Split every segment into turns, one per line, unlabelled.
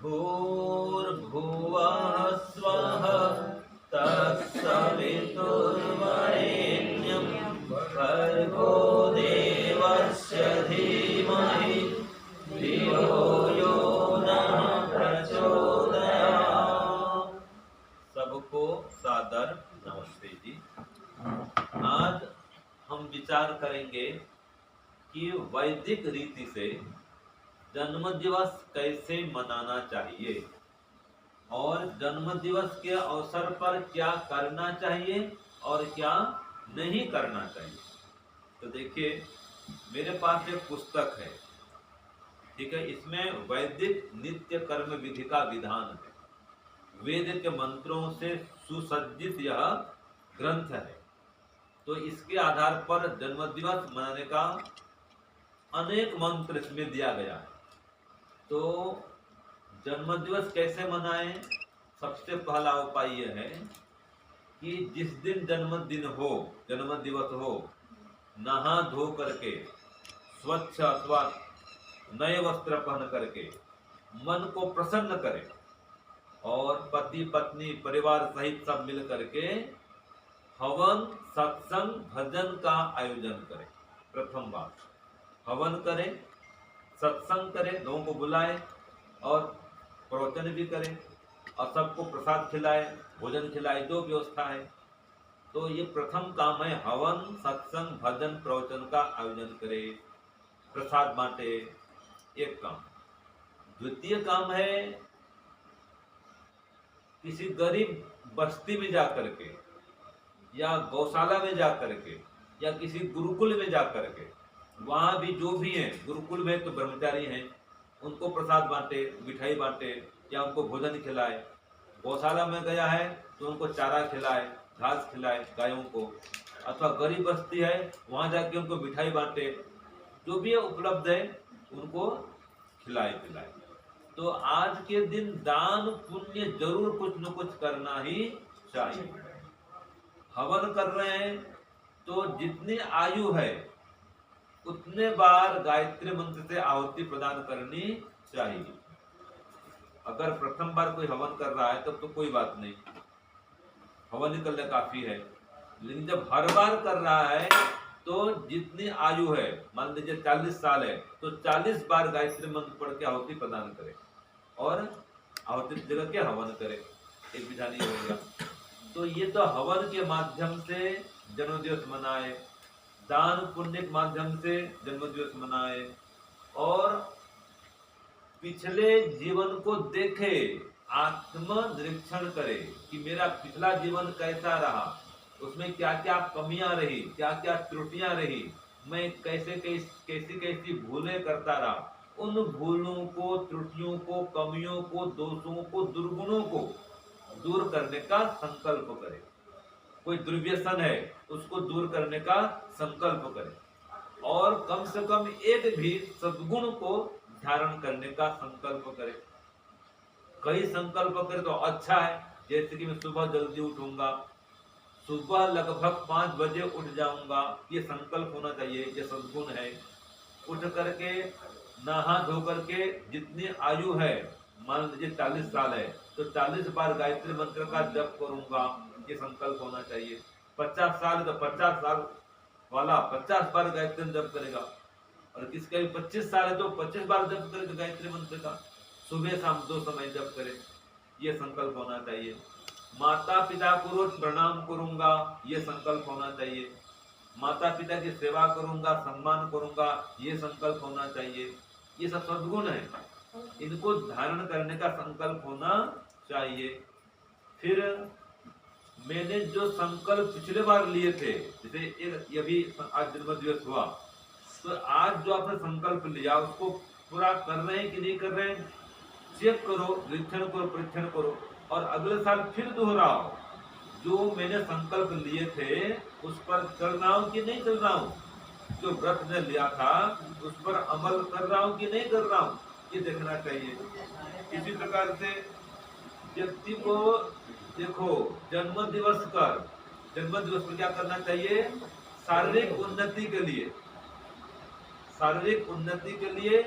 भूर्भुवः स्वः तत्सवितुर्वरेण्यं भर्गो देवस्य धीमहि धियो यो नः प्रचोदयात्। सबको सादर नमस्ते जी। आज हम विचार करेंगे कि वैदिक रीति से जन्मदिवस कैसे मनाना चाहिए और जन्मदिवस के अवसर पर क्या करना चाहिए और क्या नहीं करना चाहिए। तो देखिए, मेरे पास एक पुस्तक है, ठीक है। इसमें वैदिक नित्य कर्म विधि का विधान है, वेद के मंत्रों से सुसज्जित यह ग्रंथ है। तो इसके आधार पर जन्मदिवस मनाने का अनेक मंत्र इसमें दिया गया है। तो जन्मदिवस कैसे मनाएं? सबसे पहला उपाय यह है कि जिस दिन जन्मदिवस हो, नहा धो करके स्वच्छ अथवा नए वस्त्र पहन करके मन को प्रसन्न करें और पति पत्नी परिवार सहित सब मिल करके हवन सत्संग भजन का आयोजन करें। प्रथम बात, हवन करें, सत्संग करें, लोगों को बुलाएं और प्रवचन भी करें और सबको प्रसाद खिलाए, भोजन खिलाए, जो व्यवस्था है। तो ये प्रथम काम है, हवन सत्संग भजन प्रवचन का आयोजन करें, प्रसाद बांटे, एक काम। द्वितीय काम है किसी गरीब बस्ती में जा करके या गौशाला में जा करके या किसी गुरुकुल में जा करके, वहां भी जो भी हैं, गुरुकुल में तो ब्रह्मचारी हैं, उनको प्रसाद बांटे, मिठाई बांटे या उनको भोजन खिलाए। गौशाला में गया है तो उनको चारा खिलाए, घास खिलाए गायों को, अथवा गरीब बस्ती है वहां जाके उनको मिठाई बांटे, जो भी उपलब्ध है उनको खिलाए पिलाए। तो आज के दिन दान पुण्य जरूर कुछ न कुछ करना ही चाहिए। हवन कर रहे हैं तो जितनी आयु है उतने बार गायत्री मंत्र से आहुति प्रदान करनी चाहिए। अगर प्रथम बार कोई हवन कर रहा है तब तो कोई बात नहीं, हवन निकलने काफी है। लेकिन जब हर बार कर रहा है तो जितनी आयु है, मान लीजिए 40 साल है, तो 40 बार गायत्री मंत्र पढ़ के आहुति प्रदान करे और आहुति जगह के हवन करे। एक विधान ये हो गया। तो ये तो हवन के माध्यम से जन्मदिवस मनाए, दान पुण्य के माध्यम से जन्मदिवस मनाए और पिछले जीवन को देखे, आत्म निरीक्षण करे कि मेरा पिछला जीवन कैसा रहा, उसमें क्या क्या कमियां रही, क्या क्या त्रुटियां रही, मैं कैसी भूलें करता रहा। उन भूलों को, त्रुटियों को, कमियों को, दोषों को, दुर्गुणों को दूर करने का संकल्प करे। कोई दुर्व्यसन है उसको दूर करने का संकल्प करे और कम से कम एक भी सद्गुण को धारण करने का संकल्प करे। कई संकल्प करे तो अच्छा है, जैसे कि मैं सुबह जल्दी उठूंगा, सुबह लगभग 5 बजे उठ जाऊंगा, ये संकल्प होना चाहिए, ये सद्गुण है। उठ करके नहा धो करके जितनी आयु है, मान लीजिए 40 साल है तो 40 बार गायत्री मंत्र का जप करूंगा, ये संकल्प होना चाहिए। 50 साल तो 50 साल वाला 50 बार गायत्री जप करेगा और किसका भी 25 साल है तो 25 बार जप करेगा गायत्री मंत्र का, सुबह शाम 2 समय जप करे, ये संकल्प होना चाहिए। माता पिता को रोज प्रणाम करूंगा, ये संकल्प होना चाहिए। माता पिता की सेवा करूंगा, सम्मान करूंगा, ये संकल्प होना चाहिए। ये सब सद्गुण है, इनको धारण करने का संकल्प होना चाहिए। फिर मैंने जो संकल्प पिछले बार लिए थे, जैसे ये भी आज जन्मदिवस हुआ, तो आज जो आपने संकल्प लिया उसको पूरा कर रहे हैं कि नहीं कर रहे हैं, चेक करो, निरीक्षण करो, परीक्षण करो और अगले साल फिर दोहराओ। जो मैंने संकल्प लिए थे उस पर चल रहा हूं कि नहीं चल रहा हूं, जो व्रत ने लिया था उस पर अमल कर रहा हूं कि नहीं कर रहा हूं, ये देखना चाहिए। इसी प्रकार से व्यक्ति को देखो, जन्म दिवस पर क्या करना चाहिए, शारीरिक उन्नति के लिए,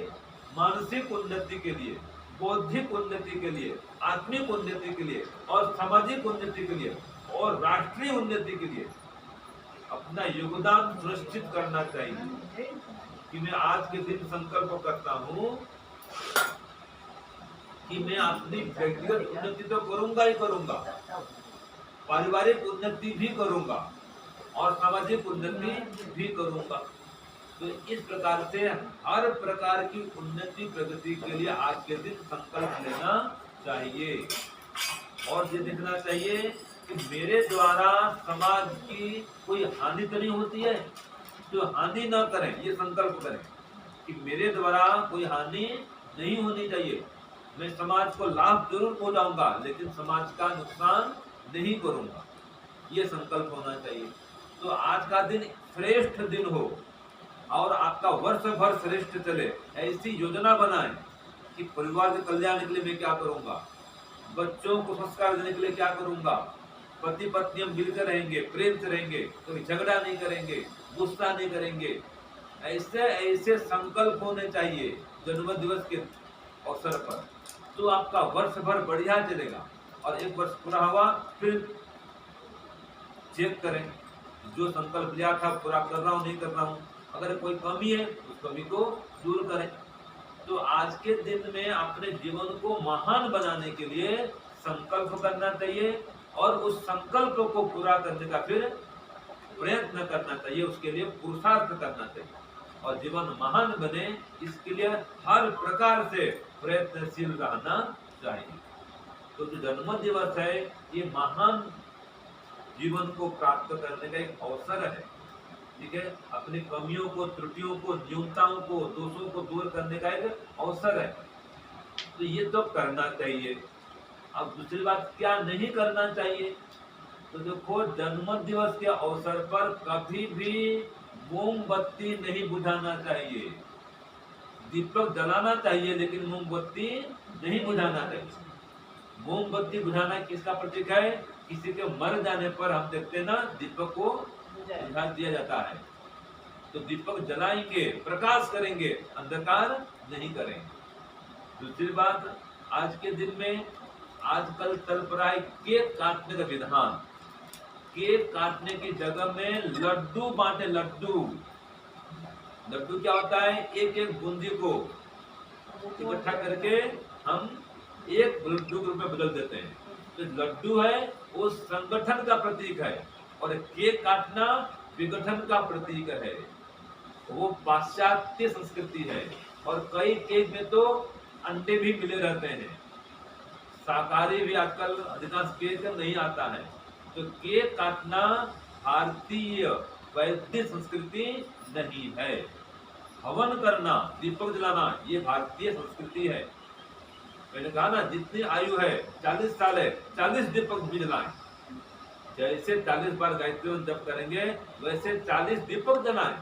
मानसिक उन्नति के लिए बौद्धिक उन्नति के लिए, आत्मिक उन्नति के लिए और सामाजिक उन्नति के लिए और राष्ट्रीय उन्नति के लिए अपना योगदान सुनिश्चित करना चाहिए। कि मैं आज के दिन संकल्प करता हूँ कि मैं अपनी व्यक्तिगत उन्नति तो करूंगा ही करूंगा, पारिवारिक उन्नति भी करूंगा और सामाजिक उन्नति भी करूंगा। तो इस प्रकार से हर प्रकार की उन्नति प्रगति के लिए आज के दिन संकल्प लेना चाहिए और ये देखना चाहिए कि मेरे द्वारा समाज की कोई हानि तो नहीं होती है, जो हानि न करें, ये संकल्प करें कि मेरे द्वारा कोई हानि नहीं होनी चाहिए। मैं समाज को लाभ जरूर पहुंचाऊंगा लेकिन समाज का नुकसान नहीं करूंगा, ये संकल्प होना चाहिए। तो आज का दिन श्रेष्ठ दिन हो और आपका वर्ष भर श्रेष्ठ चले, ऐसी योजना बनाएं कि परिवार के कल्याण के लिए मैं क्या करूंगा, बच्चों को संस्कार देने के लिए क्या करूंगा, पति पत्नी हम मिलकर रहेंगे, प्रेम से रहेंगे, कभी झगड़ा नहीं करेंगे, गुस्सा नहीं करेंगे। ऐसे ऐसे संकल्प होने चाहिए जन्म दिवस के अवसर पर, तो आपका वर्ष भर बढ़िया चलेगा। और एक वर्ष पूरा हुआ फिर चेक करें, जो संकल्प लिया था पूरा कर रहा हूँ नहीं कर रहा हूँ, अगर कोई कमी है उस कमी को दूर करें। तो आज के दिन में अपने जीवन को महान बनाने के लिए संकल्प करना चाहिए और उस संकल्प को पूरा करने का फिर प्रयत्न करना चाहिए, उसके लिए पुरुषार्थ करना चाहिए और जीवन महान बने इसके लिए हर प्रकार से प्रयत्नशील रहना चाहिए। तो जो जन्म दिवस है ये महान जीवन को प्राप्त करने का एक अवसर है, ठीक है। अपनी कमियों को, त्रुटियों को, न्यूनताओं को, दोषों को दूर करने का एक अवसर है, तो ये तो करना चाहिए। अब दूसरी बात क्या नहीं करना चाहिए, तो देखो जन्म दिवस के अवसर पर कभी भी मोमबत्ती नहीं बुझाना चाहिए। दीपक जलाना चाहिए लेकिन मोमबत्ती नहीं बुझाना चाहिए। मोमबत्ती बुझाना किसका प्रतीक है, किसी के मर जाने पर हम देखते हैं ना दीपक को बुझा दिया जाता है। तो दीपक जलाएंगे, प्रकाश करेंगे, अंधकार नहीं करेंगे। दूसरी बात, आज के दिन में आजकल चल पड़ा है केक काटने का विधान। केक काटने की जगह में लड्डू बांटे। लड्डू लड्डू क्या होता है, एक एक बूंदी को इकट्ठा करके हम एक लड्डू के रूप में बदल देते हैं। तो लड्डू है वो संगठन का प्रतीक है और केक काटना विघटन का प्रतीक है। वो पाश्चात्य संस्कृति है और कई केक में तो अंडे भी मिले रहते हैं। शाकाहारी भी आजकल अधिकांश केक नहीं आता है। तो केक काटना भारतीय वैदिक संस्कृति नहीं है। हवन करना, दीपक जलाना ये भारतीय संस्कृति है। मैंने कहा ना जितनी आयु है 40 साल है, 40 दीपक भी जलाएं। जैसे 40 बार गायत्री मंत्र जप करेंगे वैसे 40 दीपक जलाएं।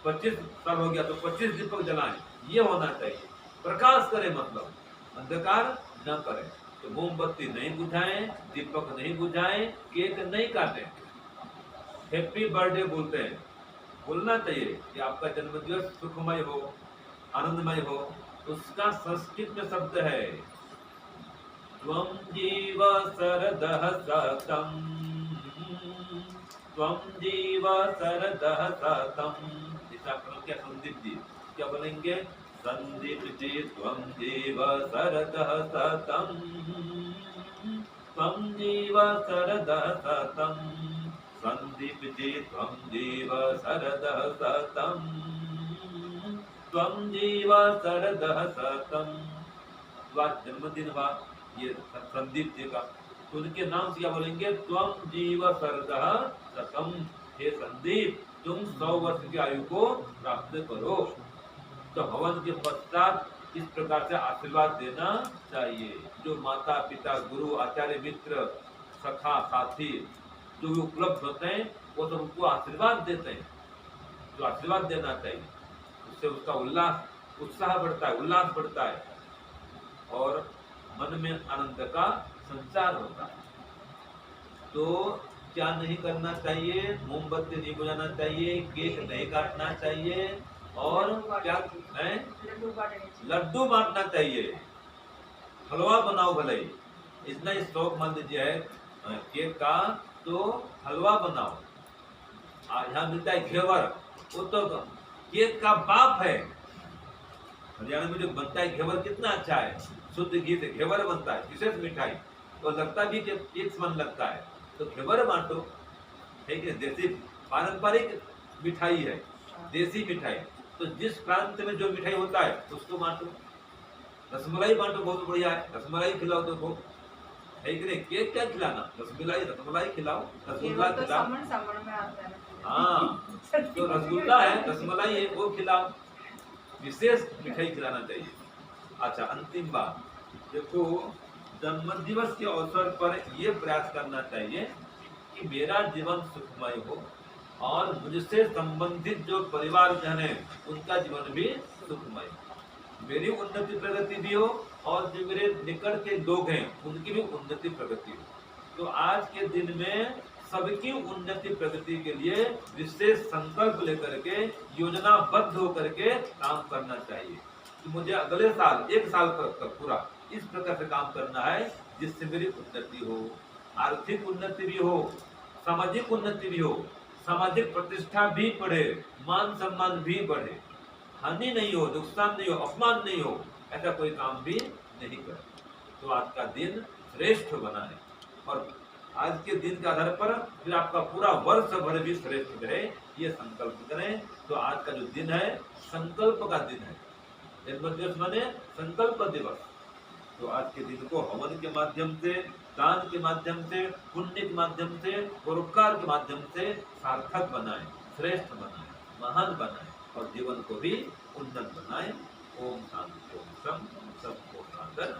25 साल हो गया तो 25 दीपक जलाएं, ये होना चाहिए। प्रकाश करें, मतलब अंधकार न करें। तो मोमबत्ती नहीं बुझाएं, दीपक नहीं बुझाएं, केक नहीं काटें। हैप्पी बर्थडे बोलते हैं, बोलना चाहिए कि आपका जन्मदिवस सुखमय हो, आनंदमय हो। उसका संस्कृत में शब्द है त्वं जीव शरदः शतम्, त्वं जीव शरदः शतम्। इसका क्या संदीप जी क्या बोलेंगे, संदीप जी त्वं जीव शरदः शतम्, त्वं जीव शरदः शतम्, संदीप जी त्वं जीव शरदः शतम्, त्वं जीव शरदः शतम्। जन्मदिन हुआ ये संदीप जी का, तो उनके नाम से क्या बोलेंगे, त्वं जीव शरदः शतम्। हे संदीप तुम 100 वर्ष की आयु को प्राप्त करो। तो हवन के पश्चात इस प्रकार से आशीर्वाद देना चाहिए। जो माता पिता, गुरु, आचार्य, मित्र, सखा, साथी जो भी उपलब्ध होते हैं वो सब उनको आशीर्वाद देते हैं। जो आशीर्वाद देना चाहिए, उससे उसका उल्लास, उत्साह बढ़ता है, उल्लास बढ़ता है और मन में आनंद का संचार होता है। तो क्या नहीं करना चाहिए, मोमबत्ती नहीं बुझाना चाहिए, केक नहीं काटना चाहिए और क्या है, लड्डू बांटना चाहिए। हलवा बनाओ भले ही, इतना ही शौक मान लीजिए है केक का, तो हलवा बनाओ। आज यहाँ मिलता है घेवर, वो तो केक का बाप है। हरियाणा में जो बनता है घेवर कितना अच्छा है, शुद्ध घी से घेवर बनता है, विशेष मिठाई, तो लगता भी कि केक समान लगता है। तो घेवर बांटो, है कि देसी पारंपरिक मिठाई है, देसी मिठाई। तो जिस प्रांत में जो मिठाई होता है उसको बांटो। रसमलाई बांटो, बहुत बढ़िया है, रसमलाई खिलाओ, देखो है कि नहीं। केक क्या खिलाना, रसमलाई, रसमलाई खिलाओ, रसगुल्ला
तो
खिलाओ।
समण में आता है।
हाँ, तो रसगुल्ला है, रसमलाई है, वो खिलाओ, विशेष मिठाई खिलाना चाहिए। अच्छा, अंतिम बात देखो, जन्मदिवस के अवसर पर ये प्रयास करना चाहिए कि मेरा जीवन सुखमय हो और मुझसे संबंधित जो परिवारजन है उनका जीवन भी सुखमय हो, मेरी उन्नति प्रगति भी हो और जो मेरे निकट के लोग हैं उनकी भी उन्नति प्रगति हो। तो आज के दिन में सबकी उन्नति प्रगति के लिए विशेष संकल्प लेकर के योजनाबद्ध होकर के काम करना चाहिए कि मुझे अगले साल, एक साल तक पूरा इस प्रकार से काम करना है जिससे मेरी उन्नति हो, आर्थिक उन्नति भी हो, सामाजिक उन्नति भी हो, सामाजिक प्रतिष्ठा भी बढ़े, मान सम्मान भी बढ़े, हानि नहीं हो, नुकसान नहीं हो, अपमान नहीं हो, ऐसा कोई काम भी नहीं करे। तो आज का दिन श्रेष्ठ बना है और आज के दिन के आधार पर फिर आपका पूरा वर्ष भर भी श्रेष्ठ रहे, ये संकल्प करें। तो आज का जो दिन है संकल्प का दिन है, जन्मदिवस माने संकल्प दिवस। तो आज के दिन को हवन के माध्यम से, दान के माध्यम से, पुण्य के माध्यम से, परोपकार के माध्यम से सार्थक बनाएं, श्रेष्ठ बनाएं, महान बनाएं और जीवन को भी उन्नत बनाएं। ओम शांति, ओम शम, सबको सादर।